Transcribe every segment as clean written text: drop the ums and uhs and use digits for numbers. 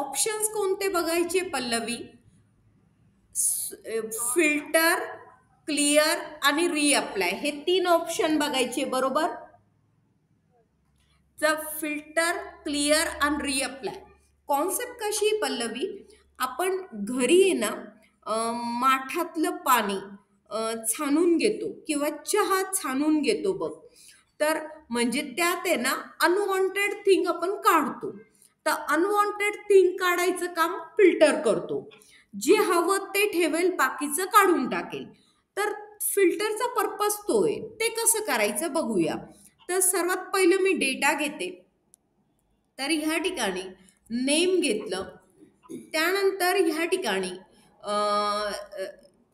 Options कोणते बघायचे Pallavi? Filter, clear आणि रिअप्लाय हे 3 ऑप्शन बघायचे बरोबर. फिल्टर, क्लिअर आणि रिअप्लाय कॉन्सेप्ट कशी पल्लवी? आपण घरी आहे ना माठातलं पाणी छानून घेतो किंवा चहा छानून घेतो बघ. तर म्हणजे त्यात आहे ना अनवॉन्टेड थिंग आपण काढतो. तर अनवॉन्टेड थिंग काढायचं काम फिल्टर करतो. जे हवं ते ठेवेल, बाकीचं काढून टाकेल. तर फिल्टरचा पर्पज तो आहे. ते कसं करायचं बघूया. तर सर्वात पहिलं मी डेटा घेते. तर ह्या ठिकाणी नेम घेतलं. त्यानंतर ह्या ठिकाणी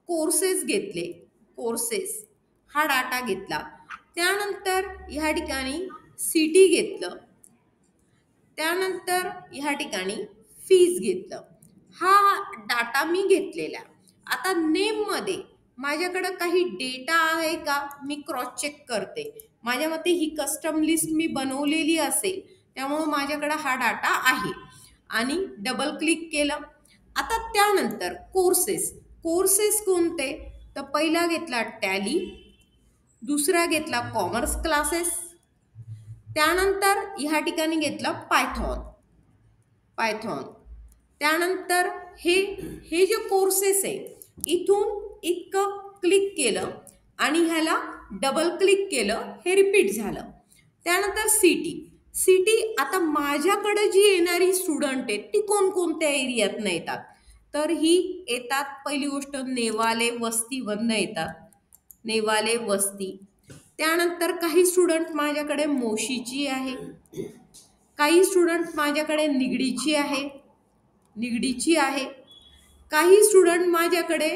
कोर्सेस घेतले. कोर्सेस हा डाटा घेतला. त्यानंतर ह्या ठिकाणी सिटी घेतलं. त्यानंतर ह्या ठिकाणी फीज घेतलं. हा डाटा मी घेतलेला. आता नेममध्ये माझ्याकडं काही डेटा आहे का मी क्रॉस चेक करते. माझ्या मते ही कस्टम लिस्ट मी बनवलेली असेल, त्यामुळं माझ्याकडं हा डाटा आहे आणि डबल क्लिक केलं. आता त्यानंतर कोर्सेस. कोर्सेस कोणते? तर पहिला घेतला टॅली, दुसरा घेतला कॉमर्स क्लासेस, त्यानंतर ह्या ठिकाणी घेतला पायथॉन. त्यानंतर हे जे कोर्सेस आहे इथून इतकं क्लिक केलं आणि ह्याला डबल क्लिक केलं, हे रिपीट झालं. त्यानंतर सिटी आता माझ्याकडे जी येणारी स्टुडंट आहेत ती कोणकोणत्या एरियातनं येतात? तर ही येतात पहिली गोष्ट नेवाले वस्तीवरनं येतात. नेवाले वस्ती. त्यानंतर काही स्टुडंट माझ्याकडे मोशीची आहे, काही स्टुडंट माझ्याकडे निगडीची आहे, काही स्टुडंट माझ्याकडे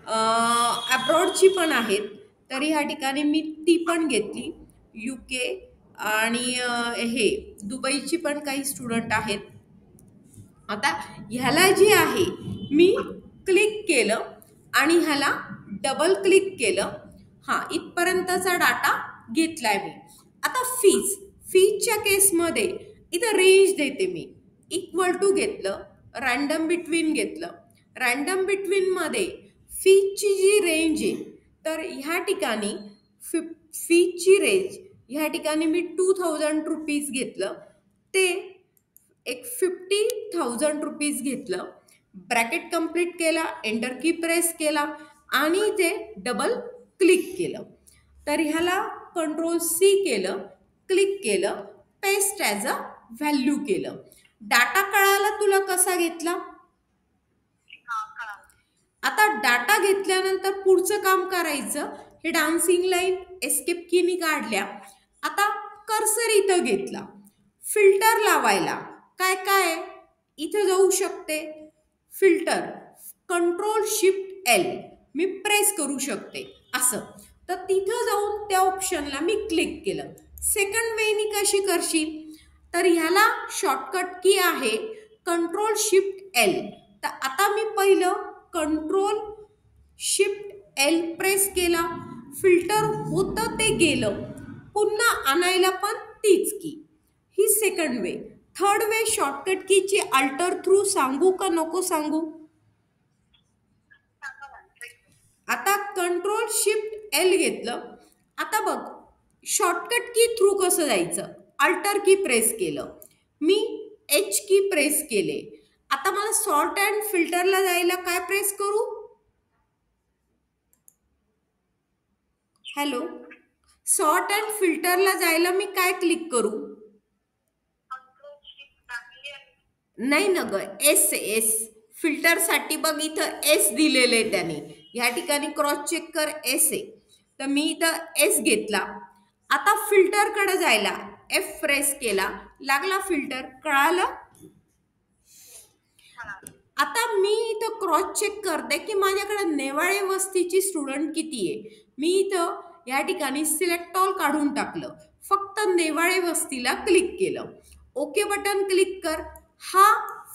अब्रॉडची पण आहेत. तर ह्या ठिकाणी मी ती पण घेतली. UK आणि हे दुबईची पण काही स्टुडंट आहेत. आता ह्याला जे आहे मी क्लिक केलं आणि ह्याला डबल क्लिक केलं. हां, इथपर्यंतचा डाटा घेतलाय मी. आता फीजच्या केसमध्ये इथं रेंज देते मी. इक्वल टू घेतलं, रँडम बिटवीन घेतलं. रँडम बिटवीनमध्ये फीजची जी रेंज आहे तर ह्या ठिकाणी फीजची रेंज ह्या ठिकाणी मी 2000 रुपीज घेतलं. ते एक 50,000 रुपीज घेतलं. ब्रॅकेट कंप्लीट केला, एंटर की प्रेस केला आणि इथे डबल क्लिक केलं. तर ह्याला कंट्रोल-C केलं, क्लिक केलं, पेस्ट ॲज अ व्हॅल्यू केलं. डाटा कळाला तुला कसा घेतला? आता डाटा घेतल्यानंतर पुढचं काम करायचं. हे डान्सिंग लाईन एस्केप कीनी काढल्या. आता कर्सर इथं घेतला. फिल्टर लावायला काय काय इथं जाऊ शकते. फिल्टर Ctrl+Shift+L मी प्रेस करू शकते असं. तर तिथं जाऊन त्या ऑप्शनला मी क्लिक केलं. सेकंड वेनी कशी करशील? तर ह्याला शॉर्टकट की आहे Ctrl+Shift+L. तर आता मी पहिलं Ctrl+Shift+L प्रेस केला. फिल्टर होतं ते गेलं. पुन्हा आणायला पण तीच की. ही second way. Third way shortcut कीची अल्टर थ्रू सांगू का नको सांगू? आता Ctrl+Shift+L घेतलं. आता बघ शॉर्टकट की थ्रू कसं जायचं? अल्टर की प्रेस केलं, मी H की प्रेस केले. आता मला सॉर्ट अँड फिल्टरला जायला काय प्रेस करू? हॅलो, सॉर्ट अँड फिल्टरला जायला मी काय क्लिक करू? नाही ना ग, एस फिल्टरसाठी बघ इथं एस दिलेलं आहे त्याने. ह्या ठिकाणी क्रॉस चेक कर, एस आहे. तर मी इथं एस घेतला. आता फिल्टरकडे जायला F प्रेस केला, लागला फिल्टर. कळालं? आता मी इथं क्रॉस चेक करते की माझ्याकडे नेवाळे वस्तीची स्टुडंट किती आहे. मी इथं या ठिकाणी सिलेक्ट ऑल काढून टाकलं, फक्त नेवाळे वस्तीला क्लिक केलं. ओके बटन क्लिक कर. हा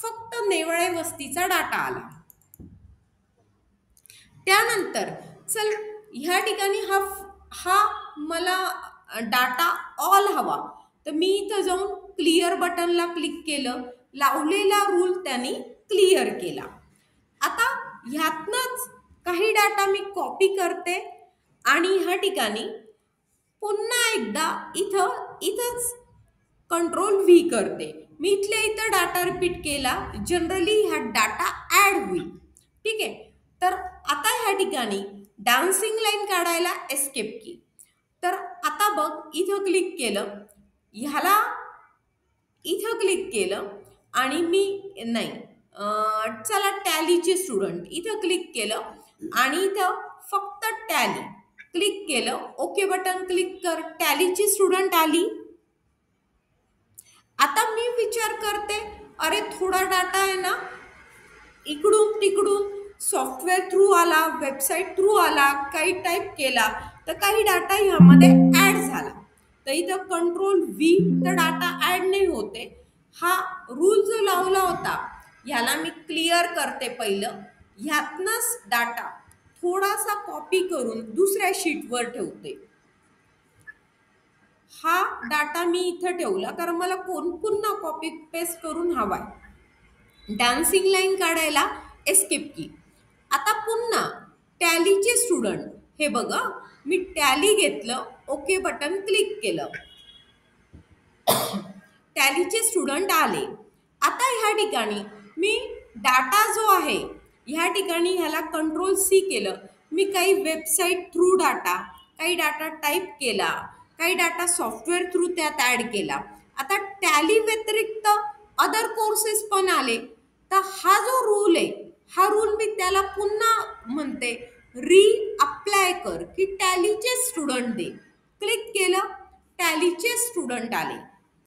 फक्त नेवाळे वस्तीचा डाटा आला. त्यानंतर चल ह्या ठिकाणी हा मला डाटा ऑल हवा. तर मी इथं जाऊन क्लिअर बटनला क्लिक केलं. लावलेला रूल त्यांनी क्लिअर केला. आता ह्यातनंच काही डाटा मी कॉपी करते आणि ह्या ठिकाणी पुन्हा एकदा इथंच कंट्रोल व्ही करते. मी इथल्या इथं डाटा रिपीट केला, जनरली ह्या डाटा ऍड होईल. ठीक आहे. तर आता ह्या ठिकाणी डान्सिंग लाईन काढायला एस्केप की. तर आता बघ, इथं क्लिक केलं, ह्याला इथं क्लिक केलं आणि मी नाही चला टॅलीचे स्टुडंट इथं क्लिक केलं आणि इथं फक्त टॅली क्लिक केलं. ओके बटन क्लिक कर, टॅलीची स्टुडंट आली. आता मी विचार करते, अरे थोडा डाटा आहे ना इकडून तिकडून सॉफ्टवेअर थ्रू आला, वेबसाईट थ्रू आला, काही टाईप केला तर काही डाटा ह्यामध्ये ऍड झाला. तर इथं कंट्रोल व्ही तर डाटा ऍड नाही होते. हा रूल जो लावला होता ह्याला मी क्लिअर करते पहिलं. ह्यातनंच डाटा थोडासा कॉपी करून दुसऱ्या शीटवर ठेवते. हा डाटा मी इथं ठेवला कारण मला पुन्हा कॉपी पेस्ट करून हवाय. डान्सिंग लाईन काढायला एस्केप की. आता पुन्हा टॅलीचे स्टुडंट, हे बघा मी टॅली घेतलं, ओके बटन क्लिक केलं, टॅलीचे स्टुडंट आले. आता ह्या ठिकाणी मी डाटा जो आहे ह्या ठिकाणी ह्याला कंट्रोल सी केलं. मी काही वेबसाईट थ्रू डाटा, काही डाटा टाईप केला, काही डाटा सॉफ्टवेअर थ्रू त्यात ॲड केला. आता टॅली व्यतिरिक्त अदर कोर्सेस पण आले. तर हा जो रूल आहे हा रूल मी त्याला पुन्हा म्हणते री अप्लाय कर की टॅलीचे स्टुडंट दे. क्लिक केलं, टॅलीचे स्टुडंट आले.